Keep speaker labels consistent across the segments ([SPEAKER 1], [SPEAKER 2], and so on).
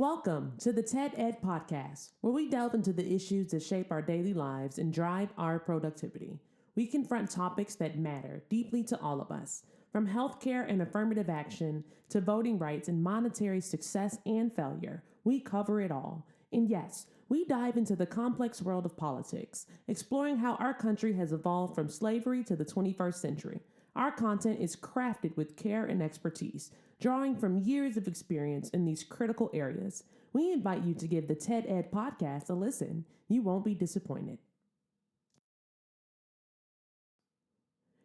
[SPEAKER 1] Welcome to the TED Ed Podcast, where we delve into the issues that shape our daily lives and drive our productivity. We confront topics that matter deeply to all of us, from healthcare and affirmative action to voting rights and monetary success and failure. We cover it all. And yes, we dive into the complex world of politics, exploring how our country has evolved from slavery to the 21st century. Our content is crafted with care and expertise, drawing from years of experience in these critical areas. We invite you to give the TED Ed podcast a listen. You won't be disappointed.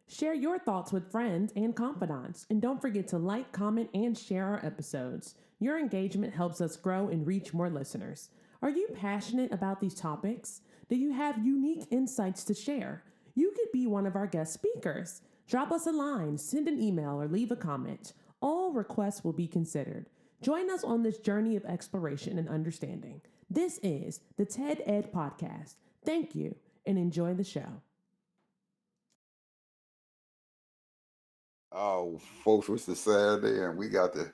[SPEAKER 1] Share your thoughts with friends and confidants, and don't forget to like, comment, and share our episodes. Your engagement helps us grow and reach more listeners. Are you passionate about these topics? Do you have unique insights to share? You could be one of our guest speakers. Drop us a line, send an email, or leave a comment. All requests will be considered. Join us on this journey of exploration and understanding. This is the TED Ed Podcast. Thank you, and enjoy the show.
[SPEAKER 2] Oh, folks, it's a Saturday and we got to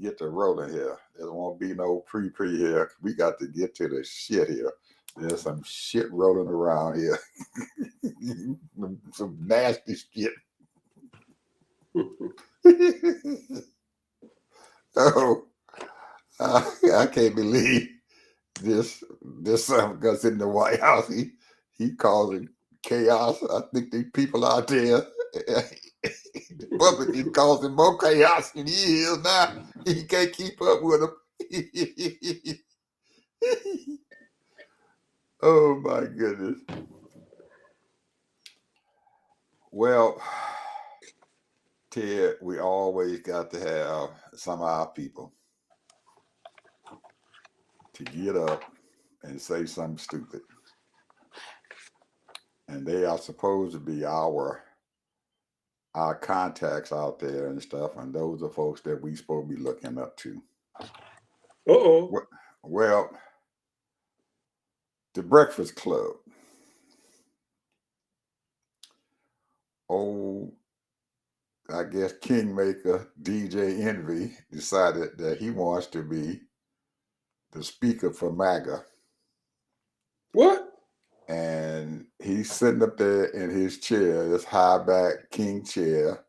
[SPEAKER 2] get to rolling here. There won't be no pre here. We got to get to the shit here. There's some shit rolling around here. Some nasty shit. Oh, I can't believe this son gets in the White House. He causing chaos. I think the people out there, the public is causing more chaos than he is now. He can't keep up with them. Oh my goodness. Well, Ted, we always got to have some of our people to get up and say something stupid. And they are supposed to be our contacts out there and stuff, and those are folks that we supposed to be looking up to.
[SPEAKER 3] Uh-oh.
[SPEAKER 2] Well, the Breakfast Club. Oh, I guess Kingmaker DJ Envy decided that he wants to be the speaker for MAGA.
[SPEAKER 3] What?
[SPEAKER 2] And he's sitting up there in his chair, this high back king chair,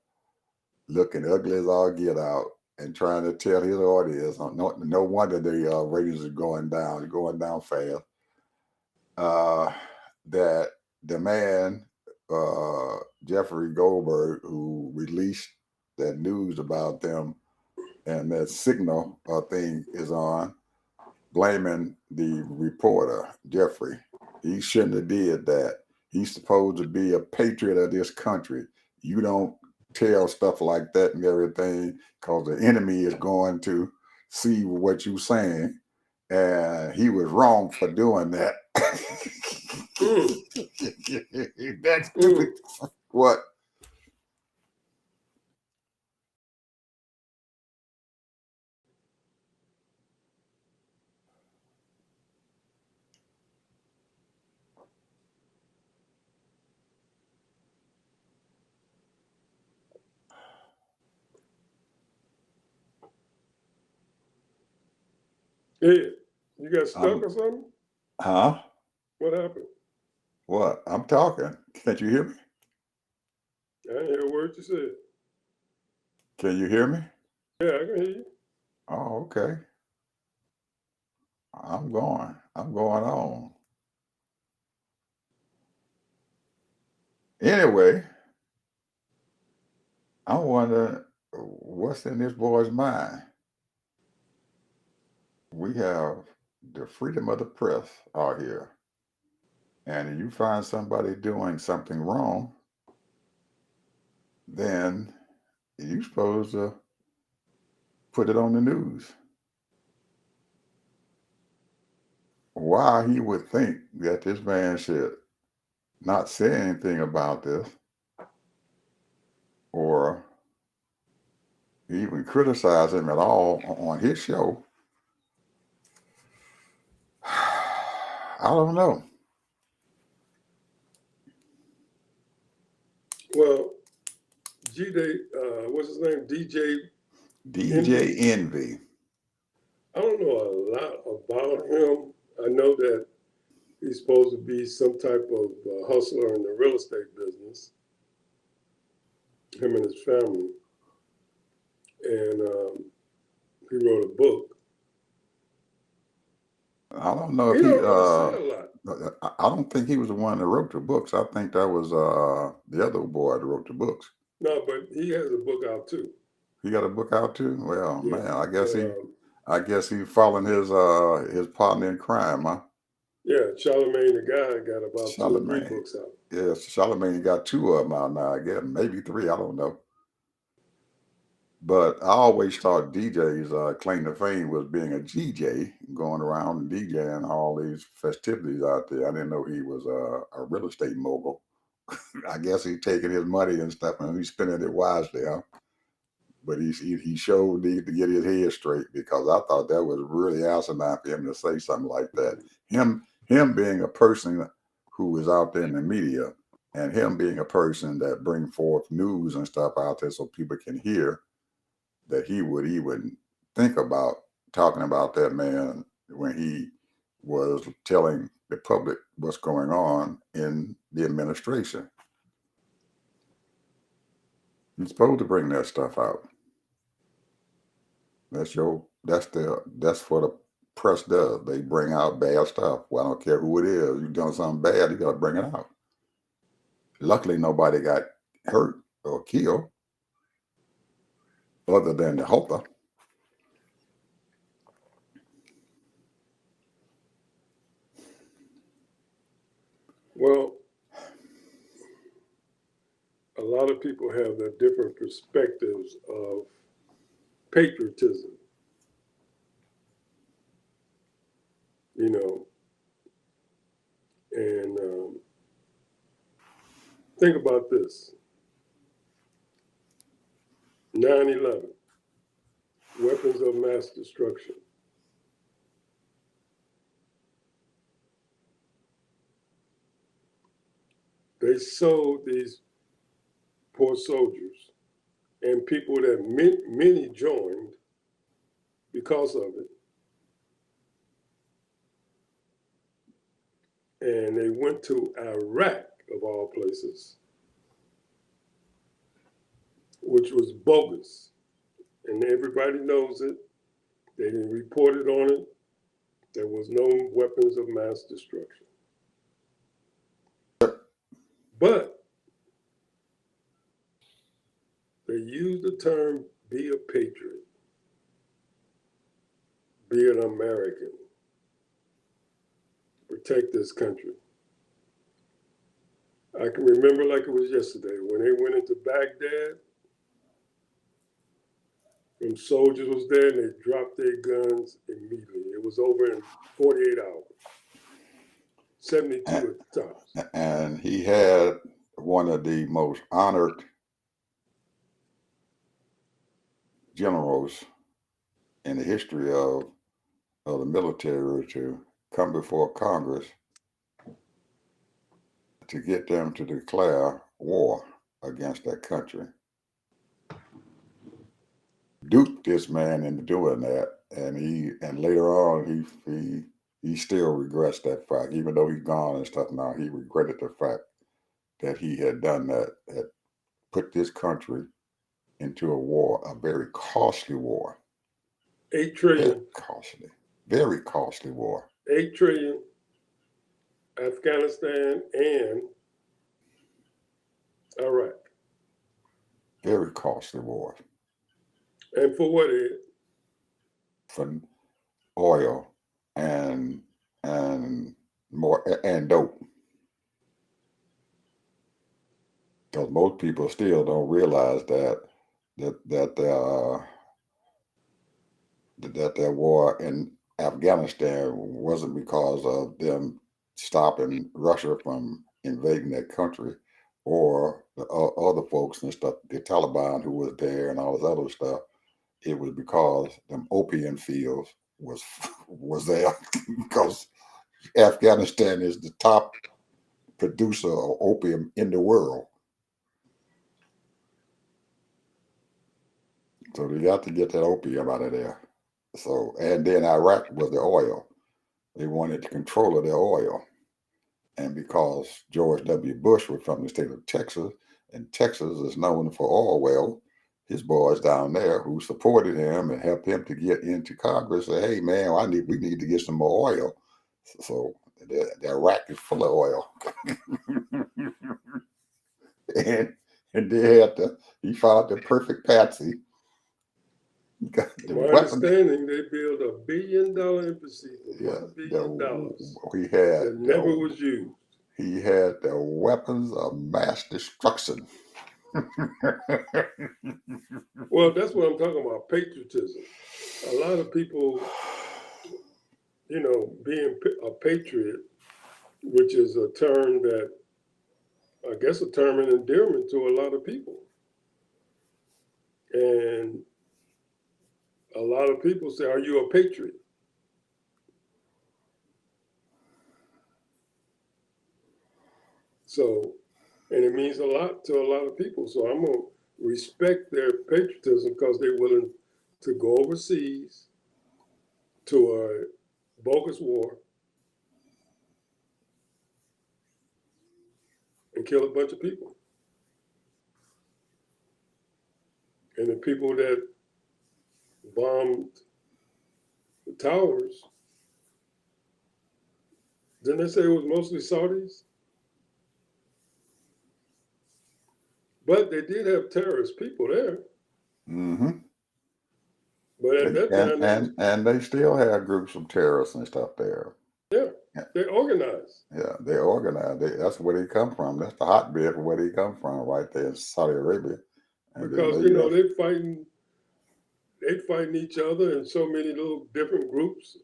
[SPEAKER 2] looking ugly as all get out, and trying to tell his audience, no wonder the ratings are going down fast, that the man, Jeffrey Goldberg, who released that news about them and that signal thing is on, blaming the reporter, Jeffrey. He shouldn't have did that. He's supposed to be a patriot of this country. You don't tell stuff like that and everything because the enemy is going to see what you're saying. And he was wrong for doing that. That's stupid. What?
[SPEAKER 3] Hey, you got stuck or something?
[SPEAKER 2] Huh?
[SPEAKER 3] What happened?
[SPEAKER 2] What? I'm talking. Can't you hear me?
[SPEAKER 3] I didn't hear a word you said.
[SPEAKER 2] Can you hear me?
[SPEAKER 3] Yeah, I can hear you.
[SPEAKER 2] Oh, okay. I'm going. I'm going on. Anyway, I wonder what's in this boy's mind. We have the freedom of the press out here. And if you find somebody doing something wrong, then you're supposed to put it on the news. Why he would think that this man should not say anything about this or even criticize him at all on his show, I don't know.
[SPEAKER 3] Well, G Day, what's his name? DJ
[SPEAKER 2] DJ
[SPEAKER 3] Envy.
[SPEAKER 2] Envy.
[SPEAKER 3] I don't know a lot about him. I know that he's supposed to be some type of hustler in the real estate business, him and his family. And he wrote a book.
[SPEAKER 2] I don't know
[SPEAKER 3] He
[SPEAKER 2] if he.
[SPEAKER 3] don't really say a lot.
[SPEAKER 2] I don't think he was the one that wrote the books. I think that was the other boy that wrote the books.
[SPEAKER 3] No, but he has a book out too.
[SPEAKER 2] He got a book out too. Well,
[SPEAKER 3] Yeah.
[SPEAKER 2] man,
[SPEAKER 3] But,
[SPEAKER 2] I guess he following his partner in crime, huh?
[SPEAKER 3] yeah, Charlemagne the guy got about 2 or 3
[SPEAKER 2] Charlemagne.
[SPEAKER 3] books out.
[SPEAKER 2] Yes, Charlemagne got 2 of them out now. I guess maybe 3. I don't know. But I always thought DJ's claim to fame was being a GJ, going around and DJing all these festivities out there. I didn't know he was a real estate mogul. I guess he's taking his money and stuff and he's spending it wisely, huh? But he showed need to get his head straight because I thought that was really asinine for him to say something like that. Him being a person who is out there in the media and him being a person that bring forth news and stuff out there so people can hear that he would even think about talking about that man when he was telling the public what's going on in the administration. You're supposed to bring that stuff out. That's what the press does. They bring out bad stuff. Well, I don't care who it is. You've done something bad, you gotta bring it out. Luckily nobody got hurt or killed other than the helper.
[SPEAKER 3] Well, a lot of people have their different perspectives of patriotism. You know, and think about this 9/11, weapons of mass destruction. They sold these poor soldiers and people that many joined because of it. And they went to Iraq, of all places, which was bogus. And everybody knows it. They didn't report it on it. There was no weapons of mass destruction. But they used the term be a patriot, be an American, protect this country. I can remember like it was yesterday when they went into Baghdad. Them soldiers was there and they dropped their guns immediately. It was over in 48 hours, 72 at the tops.
[SPEAKER 2] And he had one of the most honored generals in the history of the military to come before Congress to get them to declare war against that country. Duped this man into doing that, and later on he still regrets that fact, even though he's gone and stuff now. He regretted the fact that he had done that, had put this country into a war, a very costly war.
[SPEAKER 3] 8 trillion.
[SPEAKER 2] Very costly war.
[SPEAKER 3] 8 trillion, Afghanistan and Iraq.
[SPEAKER 2] Very costly war.
[SPEAKER 3] And for what, Ed?
[SPEAKER 2] For oil and more and dope. Because most people still don't realize that their war in Afghanistan wasn't because of them stopping Russia from invading their country or the other folks and stuff, the Taliban who was there and all this other stuff. It was because them opium fields was there because Afghanistan is the top producer of opium in the world. So they got to get that opium out of there. So, and then Iraq was the oil. They wanted the control of their oil. And because George W. Bush was from the state of Texas, and Texas is known for oil well, his boys down there who supported him and helped him to get into Congress said, "Hey man, we need to get some more oil." So the Iraq is full of oil. and he found the perfect patsy. He got the
[SPEAKER 3] My
[SPEAKER 2] weapons.
[SPEAKER 3] understanding, they built $1 billion embassy for
[SPEAKER 2] Yeah,
[SPEAKER 3] $1 billion
[SPEAKER 2] that
[SPEAKER 3] never was used.
[SPEAKER 2] He had the weapons of mass destruction.
[SPEAKER 3] Well, that's what I'm talking about, patriotism. A lot of people, being a patriot, which is a term that, I guess, a term of endearment to a lot of people. And a lot of people say, "Are you a patriot?" So, and it means a lot to a lot of people. So I'm going to respect their patriotism because they're willing to go overseas to a bogus war and kill a bunch of people. And the people that bombed the towers, didn't they say it was mostly Saudis? But they did have terrorist people there.
[SPEAKER 2] Mm-hmm.
[SPEAKER 3] But at that time,
[SPEAKER 2] and they still have groups of terrorists and stuff there.
[SPEAKER 3] Yeah, they organized.
[SPEAKER 2] Yeah, they organized. That's where they come from. That's the hotbed of where they come from, right there in Saudi Arabia. And
[SPEAKER 3] because they fighting each other in so many little different groups.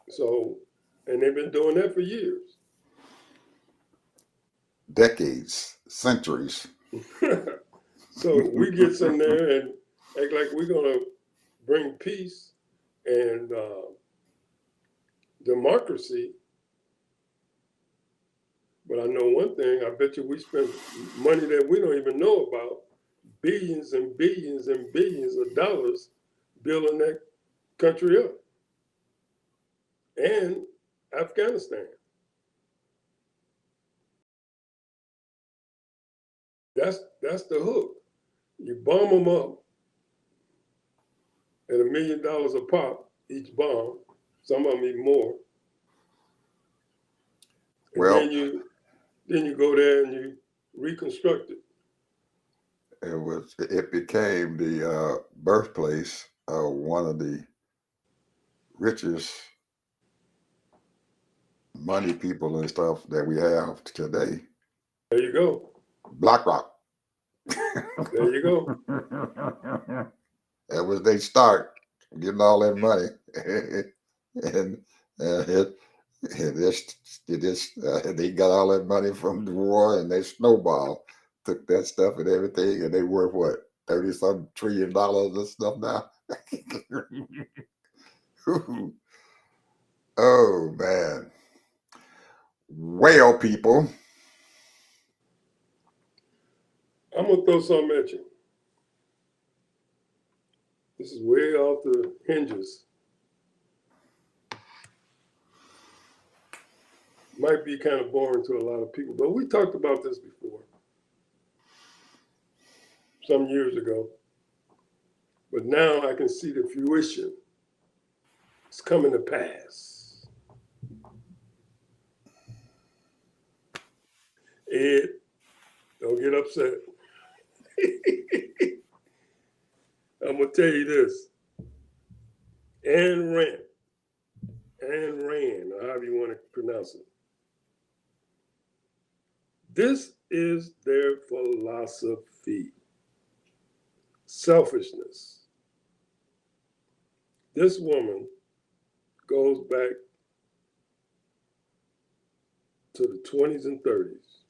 [SPEAKER 3] So, and they've been doing that for years.
[SPEAKER 2] Decades, centuries.
[SPEAKER 3] So we get in there and act like we're going to bring peace and democracy. But I know one thing, I bet you we spend money that we don't even know about, billions and billions and billions of dollars building that country up. And Afghanistan. That's the hook. You bomb them up at $1 million a pop, each bomb. Some of them even more. And
[SPEAKER 2] Well,
[SPEAKER 3] then you go there and you reconstruct it.
[SPEAKER 2] It became the birthplace of one of the richest money people and stuff that we have today.
[SPEAKER 3] There you go.
[SPEAKER 2] BlackRock.
[SPEAKER 3] There you go.
[SPEAKER 2] That was their start, getting all that money, they got all that money from the war, and they snowballed, took that stuff and everything, and they worth what, $30-some trillion and stuff now. Oh man. Well, people,
[SPEAKER 3] I'm gonna throw something at you. This is way off the hinges. Might be kind of boring to a lot of people, but we talked about this before, some years ago. But now I can see the fruition. It's coming to pass. Ed, don't get upset. I'm going to tell you this. Ayn Rand, or however you want to pronounce it. This is their philosophy. Selfishness. This woman goes back to the 20s and 30s.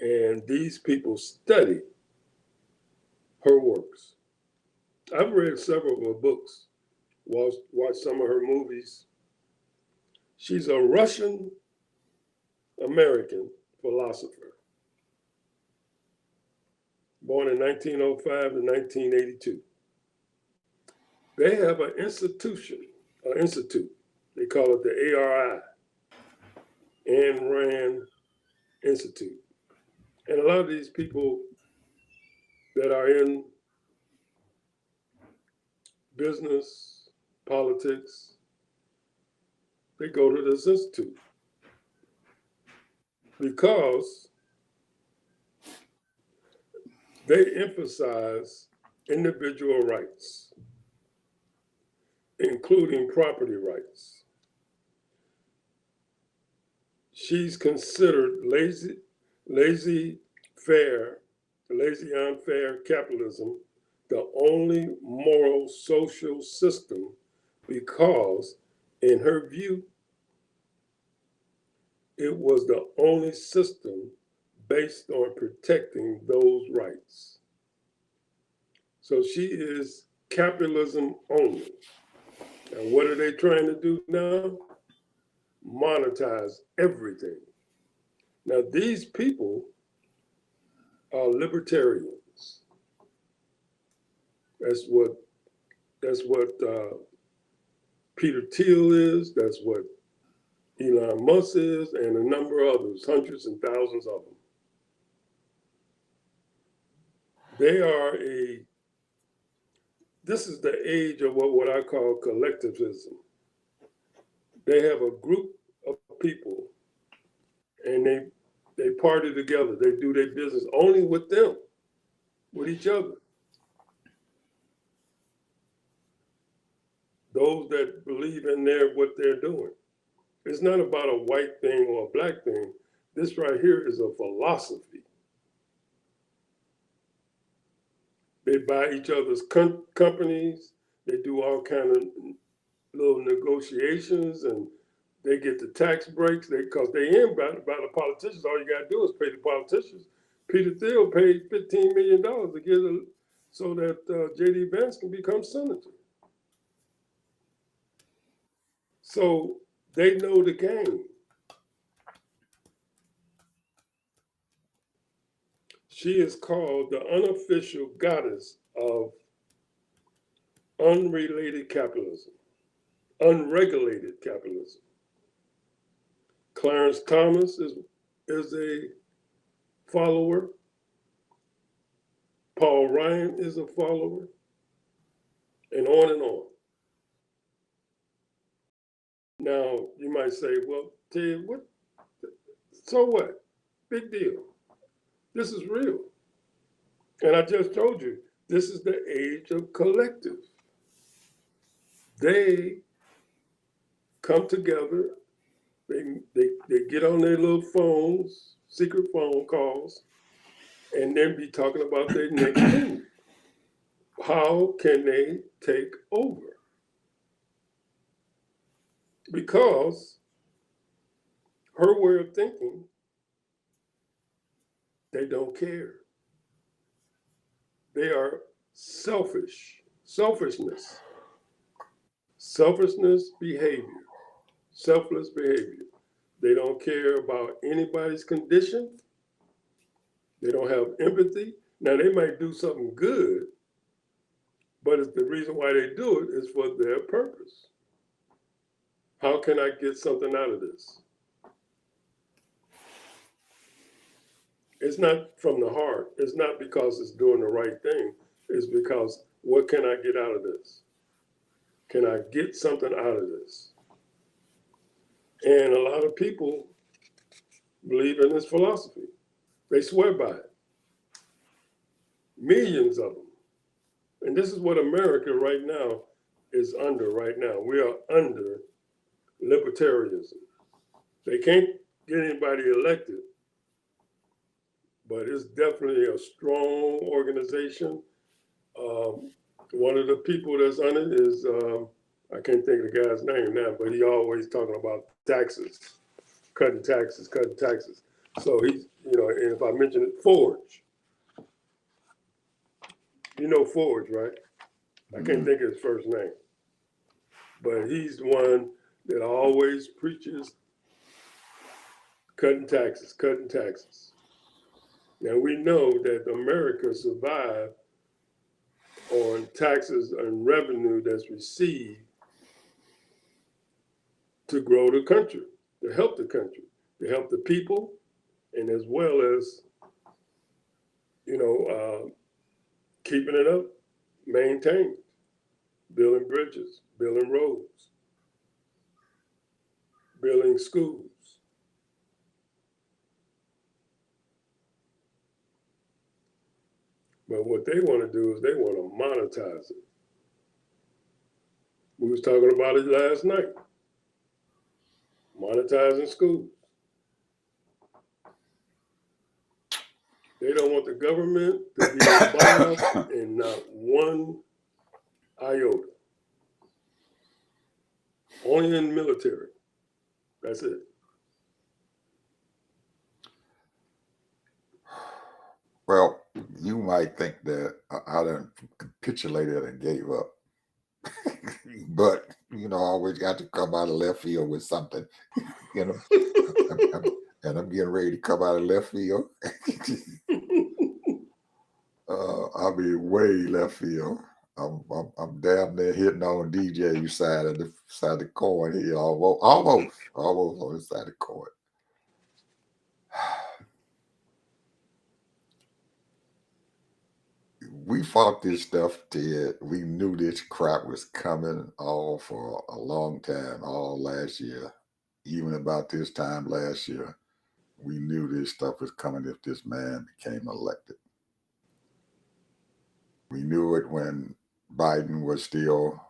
[SPEAKER 3] And these people study her works. I've read several of her books, watched some of her movies. She's a Russian American philosopher, born in 1905 to 1982. They have an institute. They call it the ARI, Ayn Rand Institute. And a lot of these people that are in business, politics, they go to this institute because they emphasize individual rights, including property rights. She's considered lazy, unfair capitalism the only moral social system because, in her view, it was the only system based on protecting those rights. So she is capitalism only. And what are they trying to do now? Monetize everything. Now, these people are libertarians. That's what Peter Thiel is. That's what Elon Musk is, and a number of others, hundreds and thousands of them. This is the age of what I call collectivism. They have a group of people, and they party together. They do their business only with them, with each other. Those that believe in what they're doing. It's not about a white thing or a black thing. This right here is a philosophy. They buy each other's companies. They do all kind of little negotiations, and they get the tax breaks because they ain't about the politicians. All you got to do is pay the politicians. Peter Thiel paid $15 million to get so that J.D. Vance can become senator. So they know the game. She is called the unofficial goddess of unregulated capitalism. Clarence Thomas is a follower. Paul Ryan is a follower, and on and on. Now, you might say, well, Ted, what? So what? Big deal. This is real. And I just told you, this is the age of collective. They come together, they get on their little phones, secret phone calls, and then be talking about their next move. How can they take over? Because her way of thinking, they don't care. They are selfish. Selfishness behavior. Selfless behavior. They don't care about anybody's condition. They don't have empathy. Now, they might do something good, but it's the reason why they do it is for their purpose. How can I get something out of this? It's not from the heart. It's not because it's doing the right thing. It's because, what can I get out of this? Can I get something out of this? And a lot of people believe in this philosophy. They swear by it. Millions of them. And this is what America right now is under right now. We are under libertarianism. They can't get anybody elected, but it's definitely a strong organization. One of the people that's on it is, I can't think of the guy's name now, but he always talking about taxes, cutting taxes. So he's, and if I mention it, Forge. You know Forge, right? I can't think of his first name. But he's the one that always preaches cutting taxes. Now we know that America survived on taxes and revenue that's received to grow the country, to help the people, and as well as, keeping it up, maintained, building bridges, building roads, building schools. But what they want to do is they want to monetize it. We was talking about it last night. Monetizing schools. They don't want the government to be involved in not one iota. Only in the military. That's it.
[SPEAKER 2] Well, you might think that I done capitulated and gave up. But, I always got to come out of left field with something, you know. And I'm getting ready to come out of left field. I'll be way left field. I'm damn near hitting on DJ side of the coin here, almost on the side of the coin. We fought this stuff till we knew this crap was coming all for a long time, all last year. Even about this time last year, we knew this stuff was coming if this man became elected. We knew it when Biden was still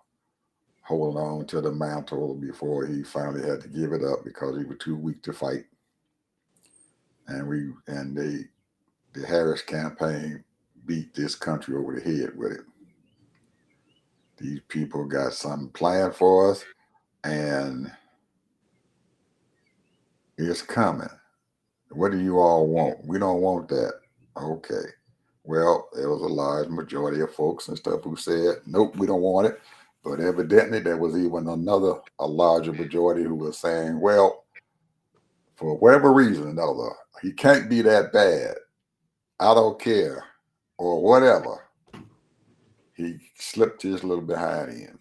[SPEAKER 2] holding on to the mantle before he finally had to give it up because he was too weak to fight. And the Harris campaign beat this country over the head with it. These people got something planned for us, and it's coming. What do you all want? We don't want that. Okay. Well, there was a large majority of folks and stuff who said, nope, we don't want it. But evidently there was even a larger majority who was saying, well, for whatever reason or another, he can't be that bad. I don't care. Or whatever. He slipped his little behind in.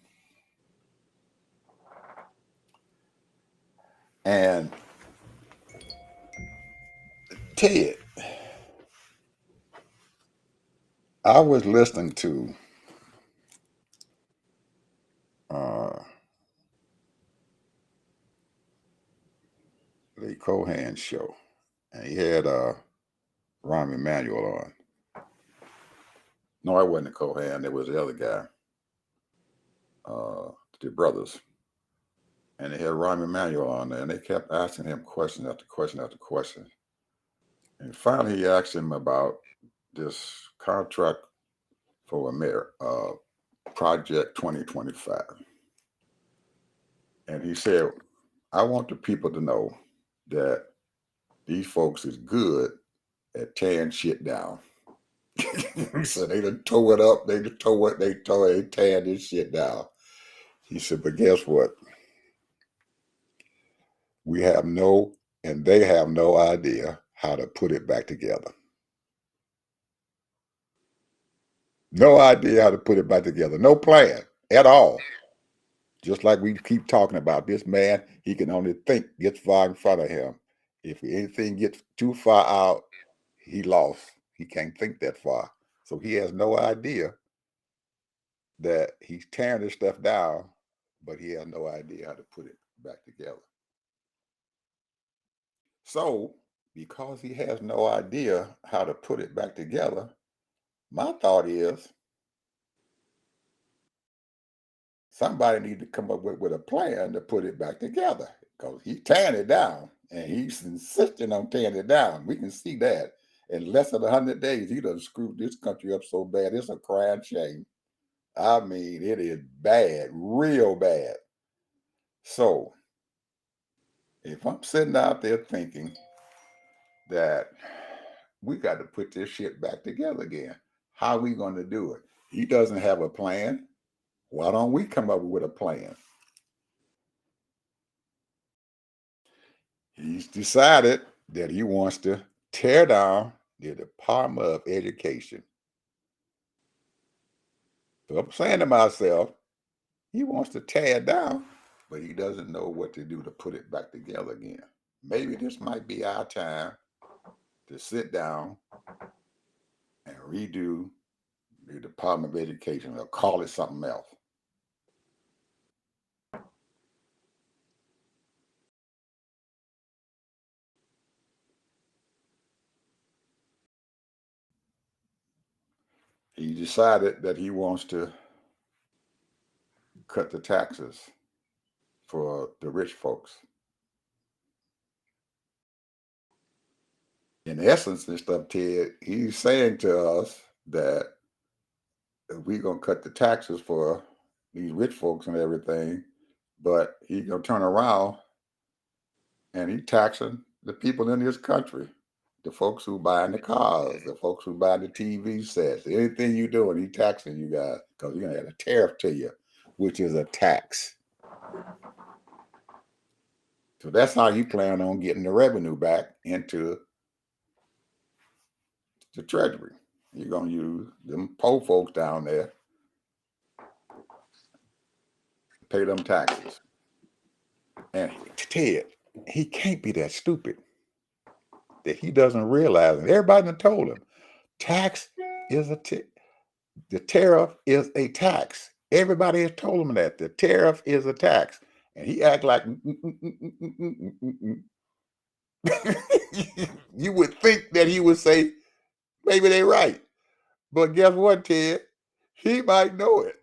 [SPEAKER 2] And Ted, I was listening to the Cohan show, and he had Rahm Emanuel on. No, it wasn't Cohan. It was the other guy, the brothers. And they had Rahm Emanuel on there, and they kept asking him question after question after question. And finally, he asked him about this contract for Project 2025. And he said, I want the people to know that these folks is good at tearing shit down. So they done tore it up, they tearing this shit down. He said, but guess what? They have no idea how to put it back together. No idea how to put it back together. No plan at all. Just like we keep talking about, this man, he can only think, gets far in front of him. If anything gets too far out, he lost. He can't think that far. So he has no idea that he's tearing this stuff down, but he has no idea how to put it back together. So, because he has no idea how to put it back together, my thought is somebody needs to come up with a plan to put it back together, because he's tearing it down and he's insisting on tearing it down. We can see that in less than 100 days, he done screwed this country up so bad. It's a crying shame. I mean, it is bad, real bad. So, if I'm sitting out there thinking that we got to put this shit back together again, how are we going to do it? He doesn't have a plan. Why don't we come up with a plan? He's decided that he wants to tear down the Department of Education. So I'm saying to myself, he wants to tear it down, but he doesn't know what to do to put it back together again. Maybe this might be our time to sit down and redo the Department of Education or call it something else. He decided that he wants to cut the taxes for the rich folks. In essence and stuff, Ted, he's saying to us that we're going to cut the taxes for these rich folks and everything, but he's going to turn around and he taxing the people in this country, the folks who buying the cars, the folks who buy the TV sets, anything you doing, he taxing you guys because you're going to add a tariff to you, which is a tax. So that's how you plan on getting the revenue back into the treasury. You're going to use them poor folks down there, pay them taxes. And Ted, he can't be that stupid that he doesn't realize it. Everybody done told him, tax is the tariff is a tax. Everybody has told him that the tariff is a tax, and he act like you would think that he would say maybe they're right, but guess what, Ted? He might know it.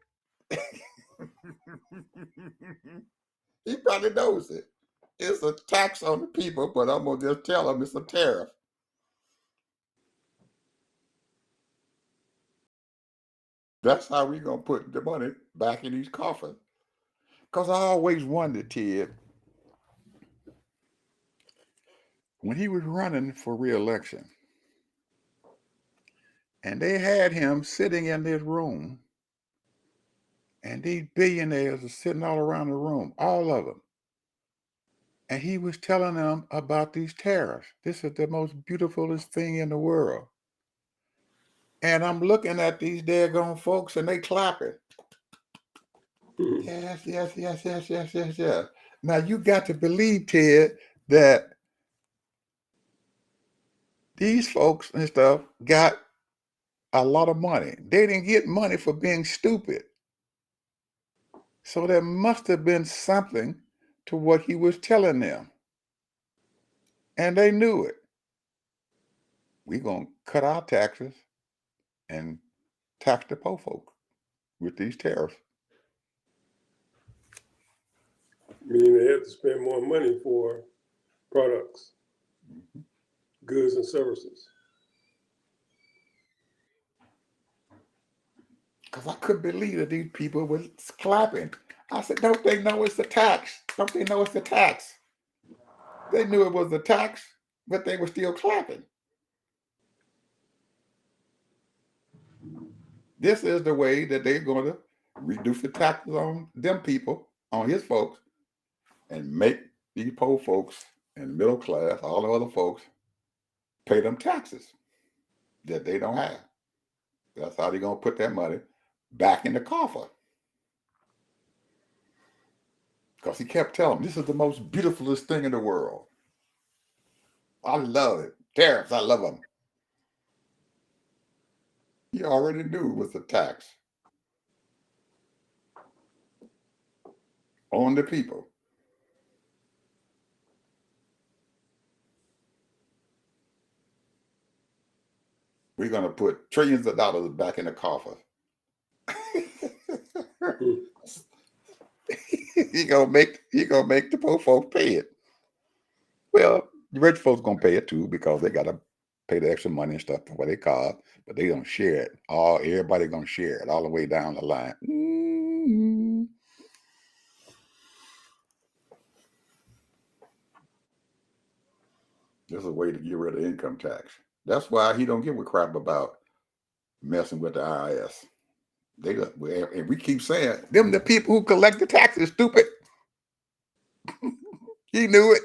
[SPEAKER 2] He probably knows it. It's a tax on the people, but I'm gonna just tell him it's a tariff. That's how we gonna put the money back in these coffers. Because I always wondered, Ted, when he was running for re-election, and they had him sitting in this room, and these billionaires are sitting all around the room, all of them. And he was telling them about these tariffs. This is the most beautifulest thing in the world. And I'm looking at these daggone folks and they clapping. Yes, yes, yes, yes, yes, yes, yes. Now you got to believe, Ted, that these folks and stuff got a lot of money. They didn't get money for being stupid. So there must have been something to what he was telling them. And they knew it. We're going to cut our taxes and tax the poor folk with these tariffs.
[SPEAKER 3] Meaning they have to spend more money for products, goods, and services.
[SPEAKER 2] Because I couldn't believe that these people were clapping. I said, don't they know it's a tax? Don't they know it's a tax? They knew it was a tax, but they were still clapping. This is the way that they're going to reduce the taxes on them people, on his folks, and make these poor folks and the middle class, all the other folks, pay them taxes that they don't have. That's how they're going to put that money back in the coffer. Because he kept telling them, this is the most beautifulest thing in the world. I love it. Tariffs, I love them. He already knew it was a tax on the people. We're going to put trillions of dollars back in the coffer. he gonna make the poor folks pay it. Well, the rich folks gonna pay it too because they gotta pay the extra money and stuff for their cars, but they gonna share it. Everybody gonna share it all the way down the line. Mm-hmm. This is a way to get rid of income tax. That's why he don't give a crap about messing with the IRS. And we keep saying them the people who collect the taxes, stupid. He knew it.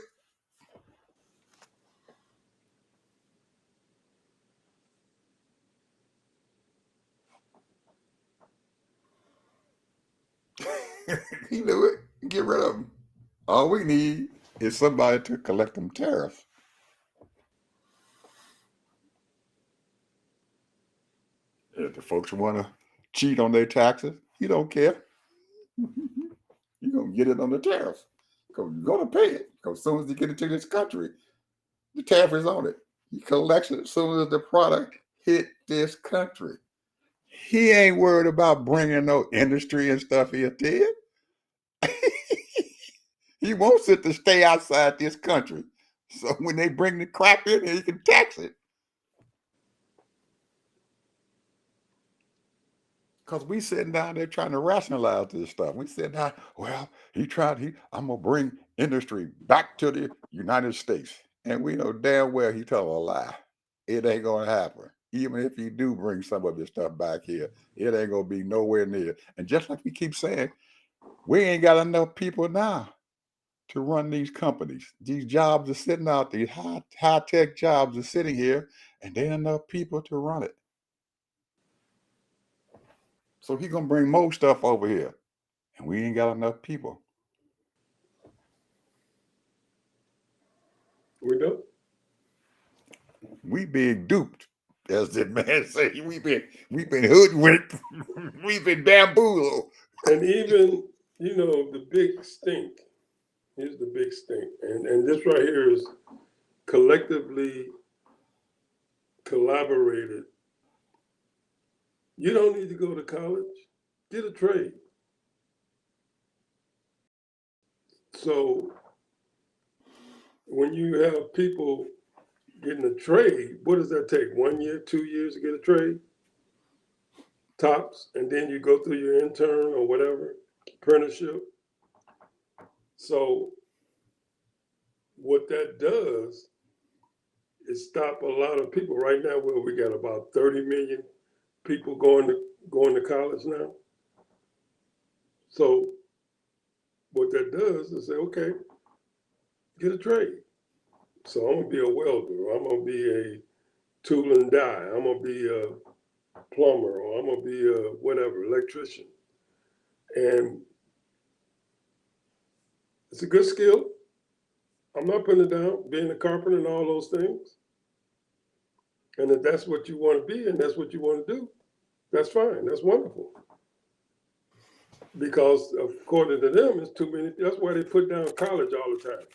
[SPEAKER 2] All we need is somebody to collect them tariffs. If the folks want to cheat on their taxes, you don't care. You're going to get it on the tariff. Because you're going to pay it. Because as soon as you get into this country, the tariff is on it. He collects it as soon as the product hit this country. He ain't worried about bringing no industry and stuff here, Ted. He wants it to stay outside this country. So when they bring the crap in here, he can tax it. Because we sitting down there trying to rationalize this stuff. We sitting down, well, I'm going to bring industry back to the United States. And we know damn well he telling a lie. It ain't going to happen. Even if you do bring some of this stuff back here, it ain't going to be nowhere near. And just like we keep saying, we ain't got enough people now to run these companies. These jobs are sitting out, these high-tech jobs are sitting here, and there ain't enough people to run it. So he's going to bring more stuff over here, and we ain't got enough people.
[SPEAKER 3] We don't.
[SPEAKER 2] We being duped, as the man say. We've been hoodwinked. We've been bamboozled.
[SPEAKER 3] And even, the big stink. Here's the big stink. And this right here is collectively collaborated. You don't need to go to college. Get a trade. So when you have people getting a trade, what does that take? 1 year, 2 years to get a trade? Tops, and then you go through your intern or whatever, apprenticeship. So what that does is stop a lot of people. Right now, where we got about 30 million people going to college now. So what that does is say, okay, get a trade. So I'm gonna be a welder, or I'm gonna be a tool and die, I'm gonna be a plumber, or I'm gonna be a whatever, electrician. And it's a good skill. I'm not putting it down, being a carpenter and all those things. And if that's what you want to be and that's what you want to do, that's fine. That's wonderful. Because according to them, it's too many. That's why they put down college all the time.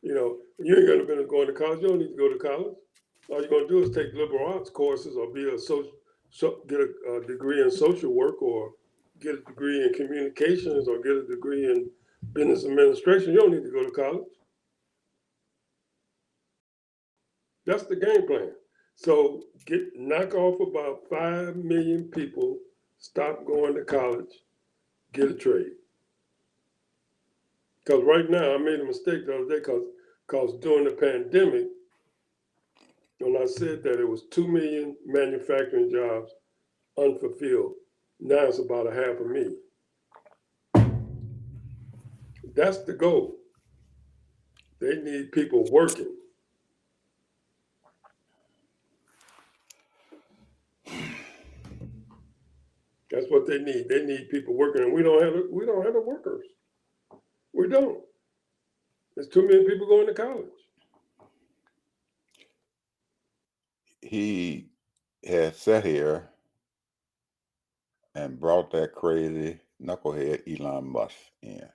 [SPEAKER 3] You ain't gonna be going to college. You don't need to go to college. All you're gonna do is take liberal arts courses, or get a degree in social work, or get a degree in communications, or get a degree in business administration. You don't need to go to college. That's the game plan. So knock off about 5 million people, stop going to college, get a trade. Because right now, I made a mistake the other day because during the pandemic, when I said that it was 2 million manufacturing jobs unfulfilled, now it's about 500,000. That's the goal. They need people working. That's what they need. They need people working, and we don't have the workers. We don't. There's too many people going to college.
[SPEAKER 2] He has sat here and brought that crazy knucklehead Elon Musk in.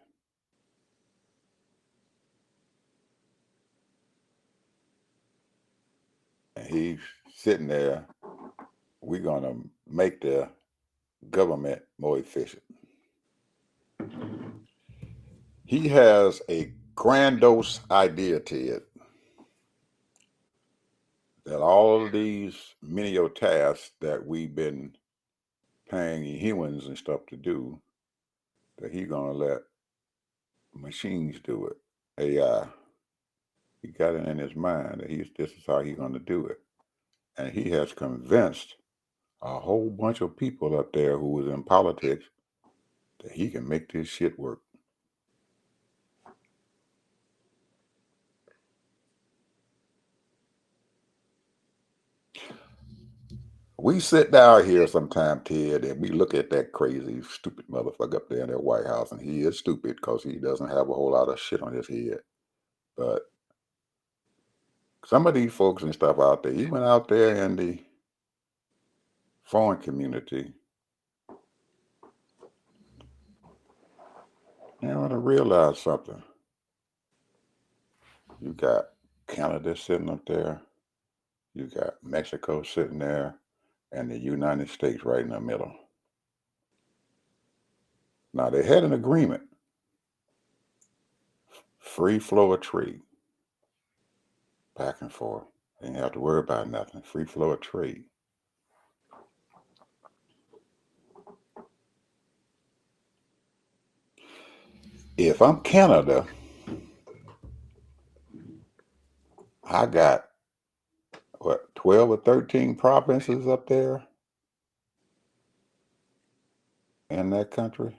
[SPEAKER 2] And he's sitting there, we're going to make the government more efficient. He has a grandiose idea, Ted, that all of these menial tasks that we've been paying humans and stuff to do, that he's going to let machines do it, AI. He got it in his mind that this is how he's going to do it. And he has convinced a whole bunch of people up there who was in politics that he can make this shit work. We sit down here sometime, Ted, and we look at that crazy, stupid motherfucker up there in that White House, and he is stupid because he doesn't have a whole lot of shit on his head. But some of these folks and stuff out there, even out there in the foreign community, you want to realize something. You got Canada sitting up there, you got Mexico sitting there, and the United States right in the middle. Now, they had an agreement, free flow of trade, back and forth. They didn't have to worry about nothing, free flow of trade. If I'm Canada, I got, 12 or 13 provinces up there in that country.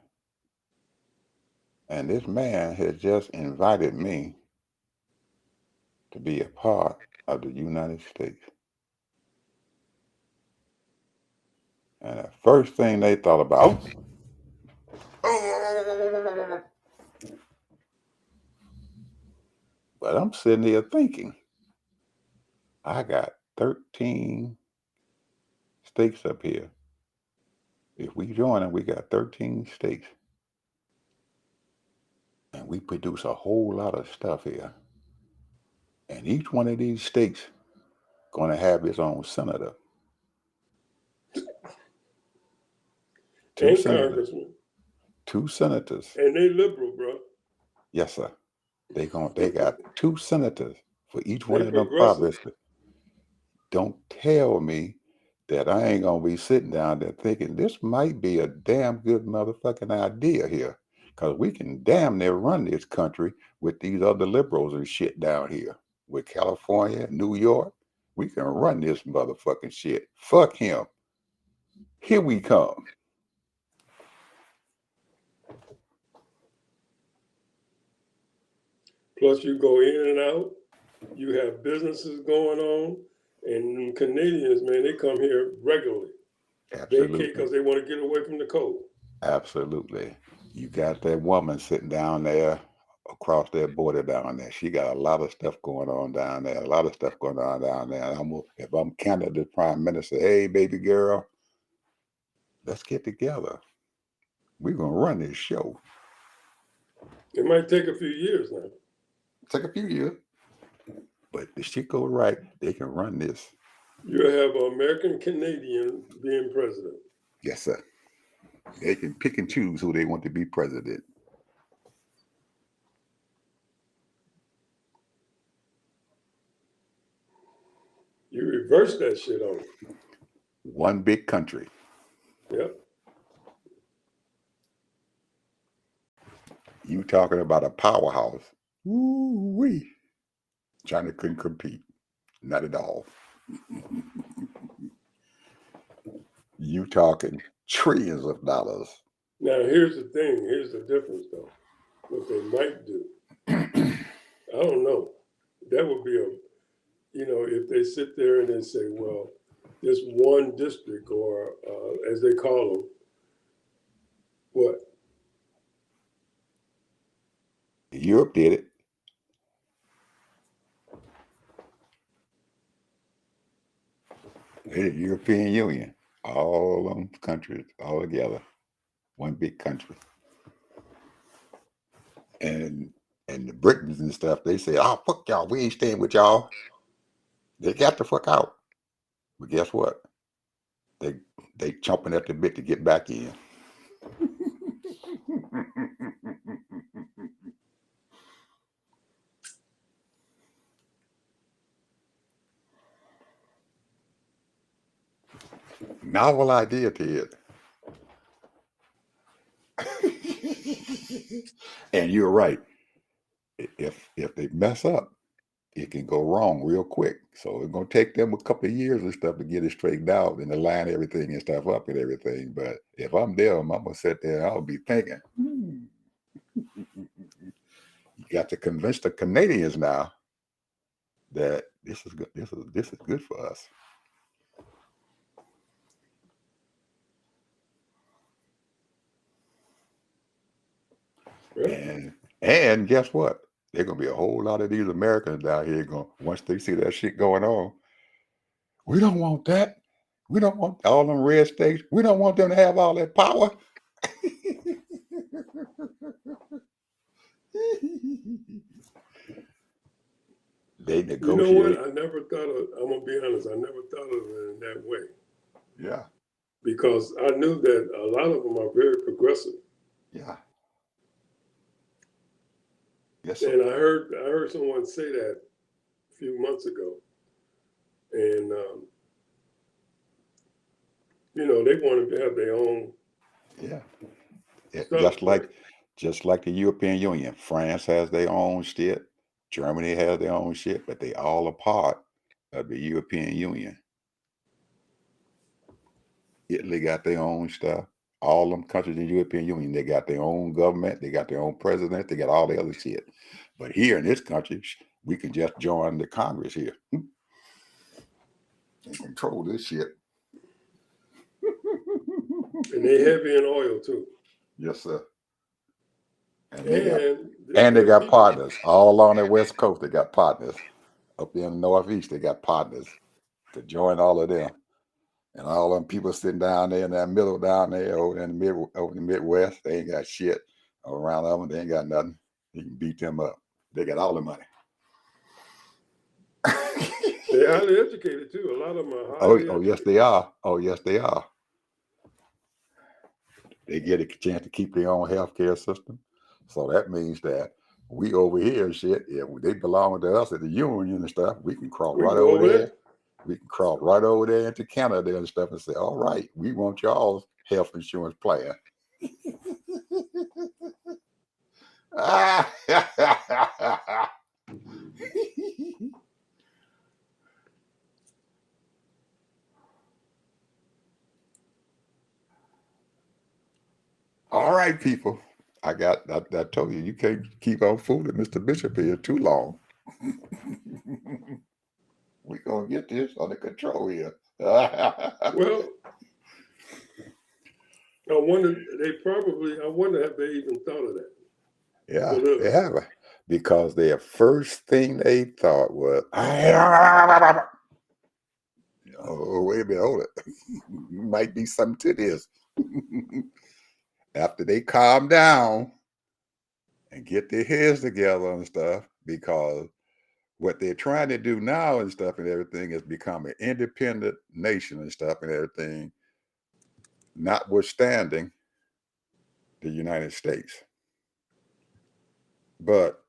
[SPEAKER 2] And this man has just invited me to be a part of the United States. And the first thing they thought about, but I'm sitting here thinking, I got 13 states up here. If we join them, we got 13 states. And we produce a whole lot of stuff here. And each one of these states going to have its own senator. Two
[SPEAKER 3] And
[SPEAKER 2] senators.
[SPEAKER 3] congressman.
[SPEAKER 2] Two senators.
[SPEAKER 3] And they liberal, bro.
[SPEAKER 2] Yes, sir. They got two senators for each one
[SPEAKER 3] They
[SPEAKER 2] of them
[SPEAKER 3] progressive.
[SPEAKER 2] provinces. Don't tell me that I ain't gonna be sitting down there thinking this might be a damn good motherfucking idea here. Cause we can damn near run this country with these other liberals and shit down here. With California, New York, we can run this motherfucking shit. Fuck him. Here we come.
[SPEAKER 3] Plus, you go in and out. You have businesses going on. And Canadians, man, they come here regularly. Vacate
[SPEAKER 2] Absolutely.
[SPEAKER 3] because they want to get away from the cold.
[SPEAKER 2] Absolutely. You got that woman sitting down there across that border down there. She got a lot of stuff going on down there. A lot of stuff going on down there. And if I'm Canada's prime minister, hey, baby girl, let's get together. We're going to run this show.
[SPEAKER 3] It might take a few years now.
[SPEAKER 2] Take a few years. But if she goes right, they can run this.
[SPEAKER 3] You have an American Canadian being president.
[SPEAKER 2] Yes, sir. They can pick and choose who they want to be president.
[SPEAKER 3] You reverse that shit on them.
[SPEAKER 2] One big country.
[SPEAKER 3] Yep.
[SPEAKER 2] You talking about a powerhouse. Woo-wee. China couldn't compete. Not at all. You talking trillions of dollars.
[SPEAKER 3] Now, here's the thing. Here's the difference, though. What they might do. I don't know. That would be if they sit there and they say, well, this one district, or as they call them, what?
[SPEAKER 2] Europe did it. The European Union. All them countries all together. One big country. And the Britons and stuff, they say, oh, fuck y'all. We ain't staying with y'all. They got the fuck out. But guess what? They chomping at the bit to get back in. Novel idea, Ted. And you're right. If they mess up, it can go wrong real quick. So it's gonna take them a couple of years and stuff to get it straightened out and to line everything and stuff up and everything. But if I'm them, I'm gonna sit there and I'll be thinking, you got to convince the Canadians now that this is good. This is good for us.
[SPEAKER 3] Yeah.
[SPEAKER 2] And guess what? There's gonna be a whole lot of these Americans down here going once they see that shit going on. We don't want that. We don't want all them red states. We don't want them to have all that power. They
[SPEAKER 3] You know what?
[SPEAKER 2] negotiate.
[SPEAKER 3] I never thought of, I'm going to be honest, I never thought of it in that way
[SPEAKER 2] Yeah,
[SPEAKER 3] because I knew that a lot of them are very progressive.
[SPEAKER 2] yeah. Yes, sir.
[SPEAKER 3] And I heard someone say that a few months ago. And, they wanted to have their own
[SPEAKER 2] Yeah.
[SPEAKER 3] stuff.
[SPEAKER 2] Just like the European Union. France has their own shit. Germany has their own shit, but they all a part of the European Union. Italy got their own stuff. All them countries in the European Union, they got their own government, they got their own president, they got all the other shit. But here in this country, we can just join the Congress here and control this shit.
[SPEAKER 3] And they heavy in oil too.
[SPEAKER 2] Yes, sir. And they got partners all along the West Coast. They got partners up there in the Northeast. They got partners to join all of them. And all them people sitting down there in that middle down there over in the Midwest, they ain't got shit around them. They ain't got nothing. You can beat them up. They got all the money.
[SPEAKER 3] They're highly educated too. A lot of them are highly educated.
[SPEAKER 2] Oh, yes, they are. Oh, yes, they are. They get a chance to keep their own healthcare system. So that means that we over here, shit, yeah, they belong to us at the union and stuff. We can crawl right over there. We can crawl right over there into Canada and stuff and say, all right, we want y'all's health insurance plan. All right, people. I told you can't keep on fooling Mr. Bishop here too long. We're gonna get this under control here.
[SPEAKER 3] Well, I wonder have they even thought of that?
[SPEAKER 2] Yeah, they have. Because their first thing they thought was, oh, wait a minute, hold it. Might be something to this. After they calm down and get their heads together and stuff, because what they're trying to do now and stuff and everything is become an independent nation and stuff and everything, notwithstanding the United States. But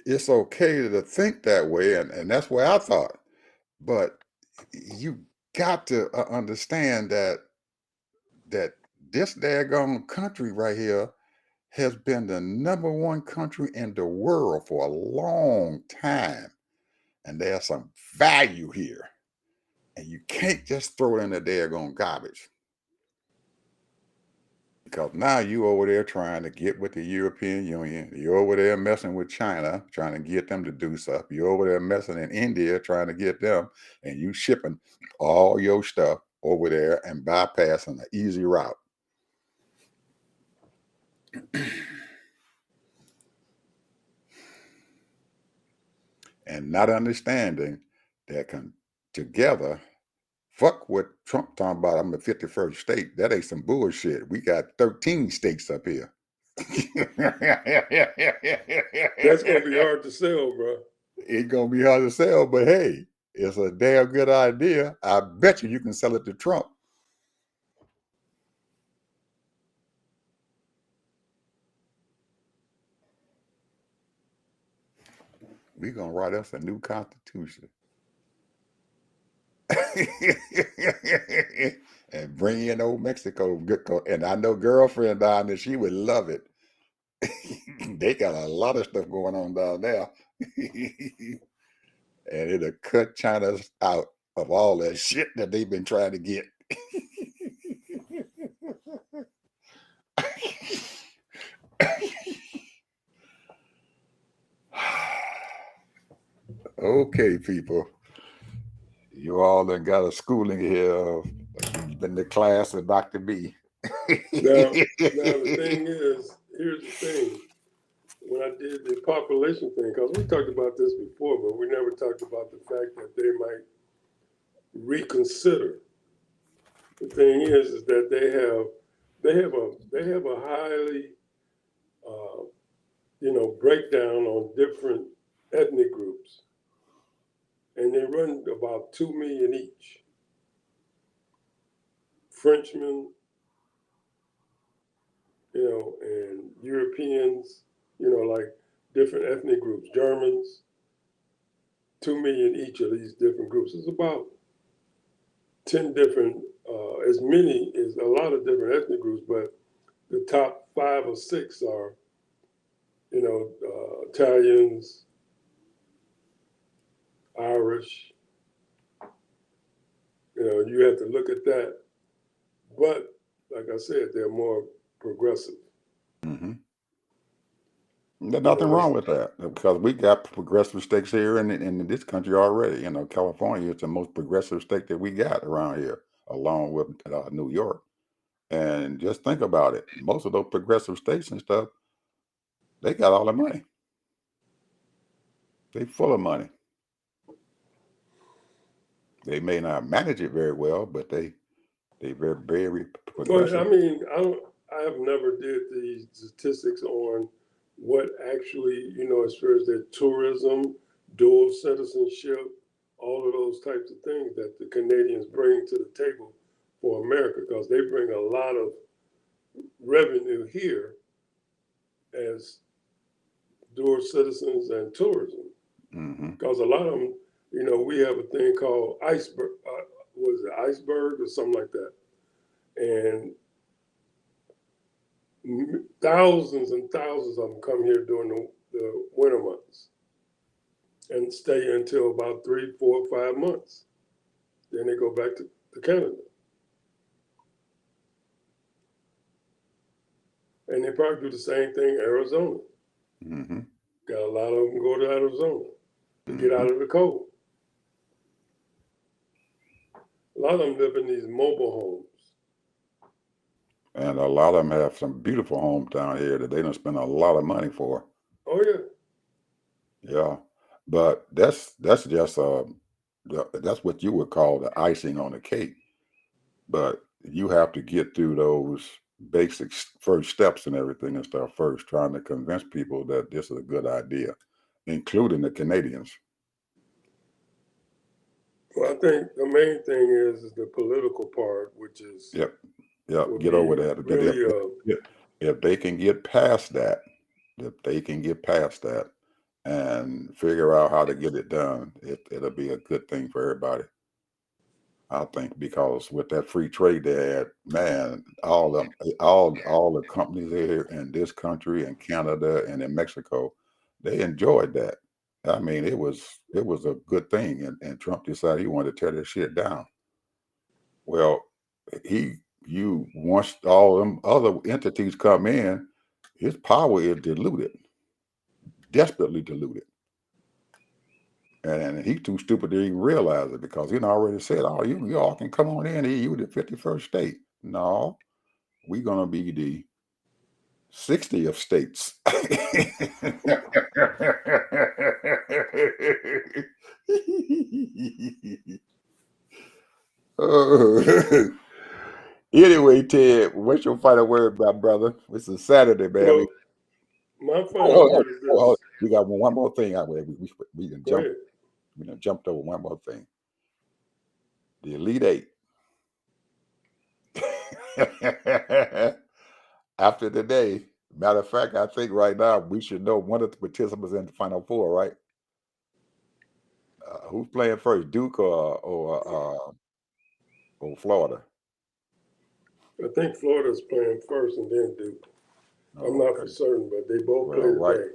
[SPEAKER 2] it's okay to think that way, and that's what I thought. But you got to understand that this daggone country right here has been the #1 country in the world for a long time. And there's some value here. And you can't just throw it in the daggone garbage. Because now you over there trying to get with the European Union. You're over there messing with China, trying to get them to do stuff. You're over there messing in India, trying to get them. And you shipping all your stuff over there and bypassing an easy route. And not understanding that together, fuck what Trump talking about. I'm the 51st state. That ain't some bullshit. We got 13 states up here.
[SPEAKER 3] That's gonna be hard to sell, bro.
[SPEAKER 2] It's gonna be hard to sell, but hey, it's a damn good idea. I bet you can sell it to Trump. We're gonna write us a new constitution. And bring in old Mexico. And I know girlfriend down there, she would love it. They got a lot of stuff going on down there. And it'll cut China out of all that shit that they've been trying to get. Okay, people. You all done got a schooling here. You've been to class with Dr. B.
[SPEAKER 3] Now the thing is here's the thing. When I did the population thing, because we talked about this before, but we never talked about the fact that they might reconsider. The thing is that they have a highly breakdown on different ethnic groups, and they run about 2 million each. Frenchmen, and Europeans, like different ethnic groups, Germans, 2 million each of these different groups. It's about 10 different, as many as a lot of different ethnic groups, but the top 5 or 6 are, Italians, Irish. You have to look at that. But like I said, they're more progressive.
[SPEAKER 2] Mm-hmm. There's nothing wrong with that because we got progressive states here in this country already. California is the most progressive state that we got around here, along with New York. And just think about it. Most of those progressive states and stuff, they got all the money. They full of money. They may not manage it very well, but they very, very
[SPEAKER 3] But
[SPEAKER 2] progressive.
[SPEAKER 3] I mean, I have never did the statistics on what actually, as far as their tourism, dual citizenship, all of those types of things that the Canadians bring to the table for America, because they bring a lot of revenue here as dual citizens and tourism.
[SPEAKER 2] Mm-hmm.
[SPEAKER 3] Because a lot of them, we have a thing called iceberg, was it iceberg or something like that? And thousands and thousands of them come here during the winter months and stay until about 3, 4, 5 months. Then they go back to Canada. And they probably do the same thing in Arizona.
[SPEAKER 2] Mm-hmm.
[SPEAKER 3] Got a lot of them go to Arizona to get out of the cold. A lot of them live in these mobile homes.
[SPEAKER 2] And a lot of them have some beautiful homes down here that they don't spend a lot of money for.
[SPEAKER 3] Oh yeah.
[SPEAKER 2] Yeah, but that's just that's what you would call the icing on the cake. But you have to get through those basic first steps and everything and stuff first, trying to convince people that this is a good idea, including the Canadians.
[SPEAKER 3] Well, I think the main thing is the political part, which is
[SPEAKER 2] Yep,
[SPEAKER 3] would
[SPEAKER 2] get
[SPEAKER 3] be
[SPEAKER 2] over that. But
[SPEAKER 3] really
[SPEAKER 2] if they can get past that, and figure out how to get it done, it'll be a good thing for everybody. I think because with that free trade they had, man, all the companies here in this country and Canada and in Mexico, they enjoyed that. I mean, it was a good thing, and Trump decided he wanted to tear this shit down. Well, you once all them other entities come in, his power is diluted, desperately diluted. And he's too stupid to even realize it because he already said, "Oh, you all can come on in here. You the 51st state." No, we're gonna be the 60th states. Oh. Anyway, Ted, what's your final word, my brother? It's a Saturday, man.
[SPEAKER 3] well. My final word is this.
[SPEAKER 2] We got one more thing out there. We can
[SPEAKER 3] Go
[SPEAKER 2] jump.
[SPEAKER 3] ahead.
[SPEAKER 2] We done jumped over one more thing. The Elite Eight. After today, matter of fact, I think right now we should know one of the participants in the Final Four, right? Who's playing first, Duke or Florida?
[SPEAKER 3] I think Florida's playing first and then Duke. I'm not for certain, but they both play today.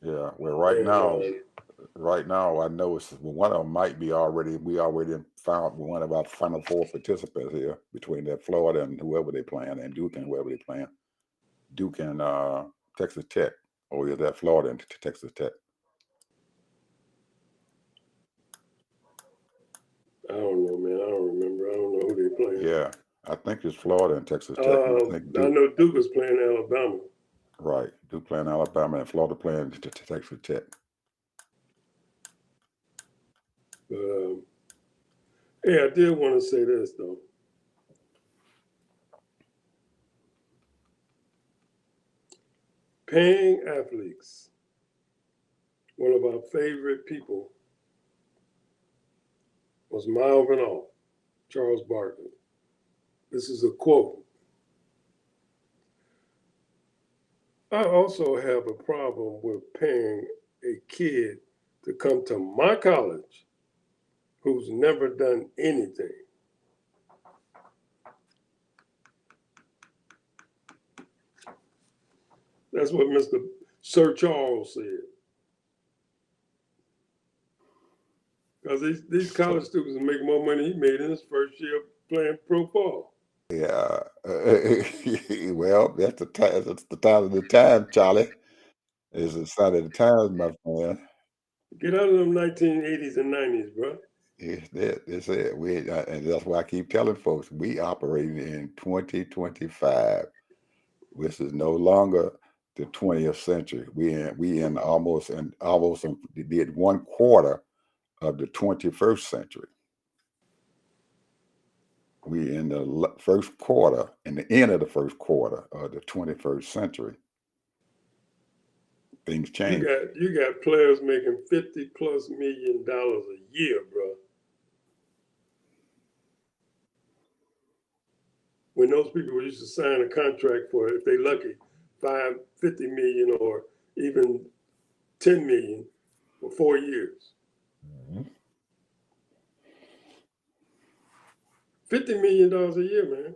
[SPEAKER 2] Yeah. Well, right now, I know one of them might be already. We already found one of our Final Four participants here between that Florida and whoever they playing, and Duke and whoever they playing. Duke and Texas Tech, or is that Florida and Texas Tech?
[SPEAKER 3] I don't know, man. I don't remember. I don't know who they playing.
[SPEAKER 2] Yeah, I think it's Florida and Texas Tech.
[SPEAKER 3] I know Duke is playing Alabama.
[SPEAKER 2] Right. Duke playing Alabama and Florida playing Texas Tech.
[SPEAKER 3] But hey, I did want to say this though. Paying athletes, one of our favorite people was Marvin Off, Charles Barkley. This is a quote. I also have a problem with paying a kid to come to my college who's never done anything. That's what Mr. Sir Charles said. Because these college students make more money he made in his first year playing pro ball.
[SPEAKER 2] Yeah. Well, that's the time. That's the time of the time, Charlie. It's the sign of the times, my friend.
[SPEAKER 3] Get out of them 1980s and 90s, bro.
[SPEAKER 2] It's that. It's it. And that's why I keep telling folks we operating in 2025. This is no longer the 20th century. We did 1/4 of the 21st century. We in the first quarter, in the end of the first quarter of the 21st century. Things change.
[SPEAKER 3] You got players making $50+ million a year, bro. When those people used to sign a contract for, if they lucky, $50 million or even $10 million for 4 years.
[SPEAKER 2] Mhm.
[SPEAKER 3] $50 million a year, man.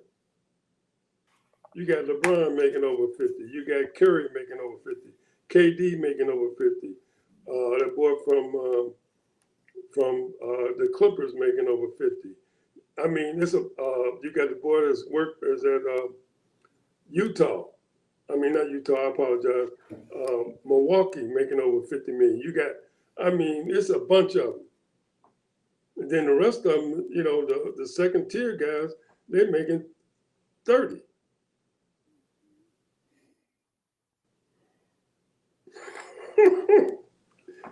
[SPEAKER 3] You got LeBron making over 50. You got Curry making over 50. KD making over 50. That boy from the Clippers making over 50. I mean, you got the boy that's at Utah. I mean, not Utah, I apologize. Milwaukee making over 50 million. It's a bunch of them. And then the rest of them, the second tier guys, they're making 30.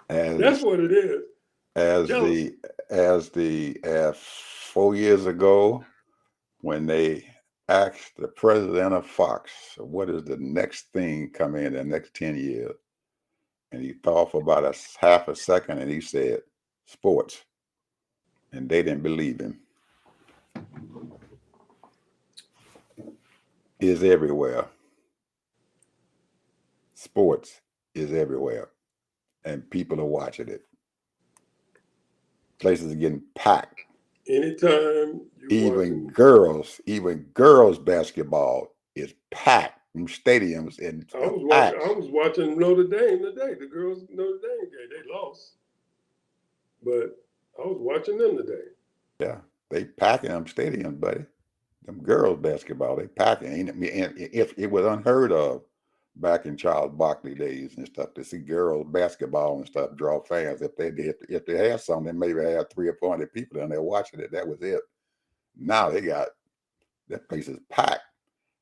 [SPEAKER 3] That's what it is.
[SPEAKER 2] As 4 years ago, when they asked the president of Fox, what is the next thing coming in the next 10 years? And he thought for about half a second and he said, sports. And they didn't believe him. Is everywhere. Sports is everywhere. And people are watching it. Places are getting packed.
[SPEAKER 3] Anytime
[SPEAKER 2] even girls basketball is packed in stadiums and
[SPEAKER 3] I was watching Notre Dame today. The girls Notre Dame game, they lost. But I was watching them today.
[SPEAKER 2] Yeah, they packing them stadiums, buddy. Them girls basketball, they packing. And if it was unheard of back in Charles Barkley days and stuff to see girls basketball and stuff draw fans. If they had something, they maybe had 300 or 400 people in there watching it. That was it. Now that place is packed,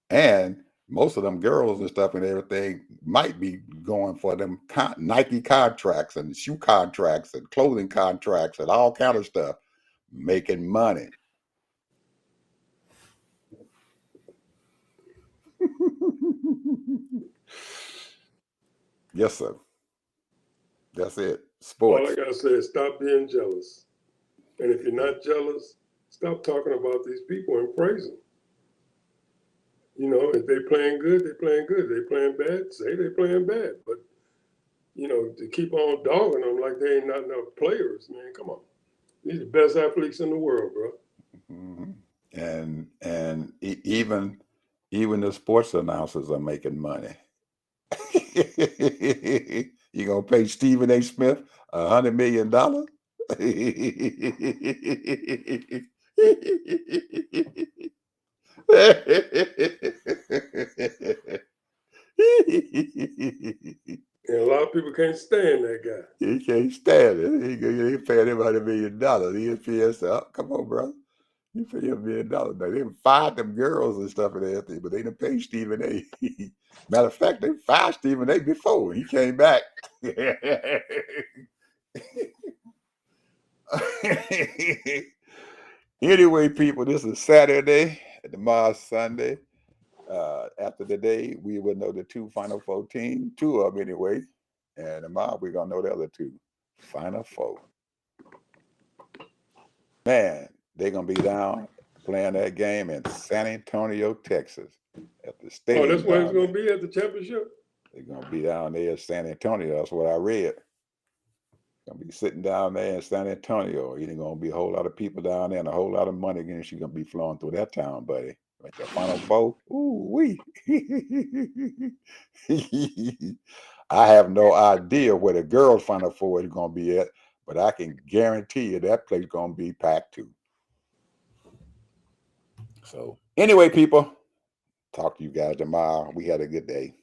[SPEAKER 2] and most of them girls and stuff and everything might be going for them Nike contracts and shoe contracts and clothing contracts and all kind of stuff, making money. Yes, sir. That's it. Sports.
[SPEAKER 3] All I gotta say is stop being jealous. And if you're not jealous, stop talking about these people and praise them. If they playing good, they playing good. If they playing bad, say they playing bad. But to keep on dogging them like they ain't not enough players, man, come on. These are the best athletes in the world, bro.
[SPEAKER 2] Mm-hmm. And even the sports announcers are making money. You gonna pay Stephen A. Smith $100 million?
[SPEAKER 3] And a lot of people can't stand that guy.
[SPEAKER 2] He can't stand it. He paying him $100 million. ESPN said, oh, come on, brother. He paid $1 million. Now, they fired them girls and stuff and everything, but they didn't pay Stephen A. Matter of fact, they fired Stephen A. before he came back. Anyway, people, this is Saturday, and tomorrow's Sunday. After the day, we will know the two Final Four teams, two of them anyway. And tomorrow we're going to know the other two. Final Four. Man, they're going to be down playing that game in San Antonio, Texas. At the stadium.
[SPEAKER 3] Oh, that's where it's
[SPEAKER 2] down
[SPEAKER 3] going to
[SPEAKER 2] there.
[SPEAKER 3] be at the championship?
[SPEAKER 2] They're going to be down there in San Antonio. That's what I read. Going to be sitting down there in San Antonio. Ain't going to be a whole lot of people down there and a whole lot of money again. She's going to be flowing through that town, buddy. Like the Final Four. Ooh, wee. I have no idea where the girls' Final Four is going to be at, but I can guarantee you that place is going to be packed too. So, anyway, people, talk to you guys tomorrow. We had a good day.